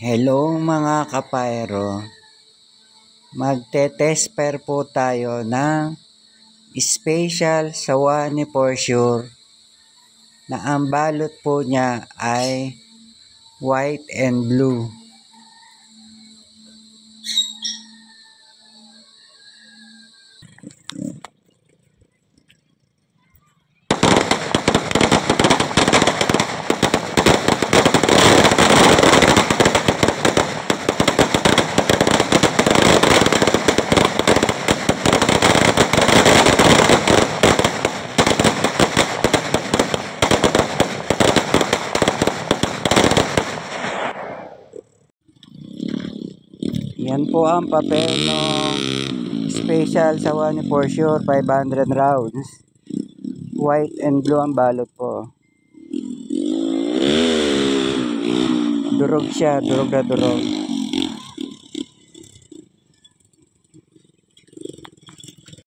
Hello mga kapayro, magte-test-pair po tayo ng special sawa ni For Sure na ang balot po niya ay white and blue. Yan po ang papel ng special sawa ni For Sure, 500 rounds. White and blue ang balot po. Durog siya, durog na durog.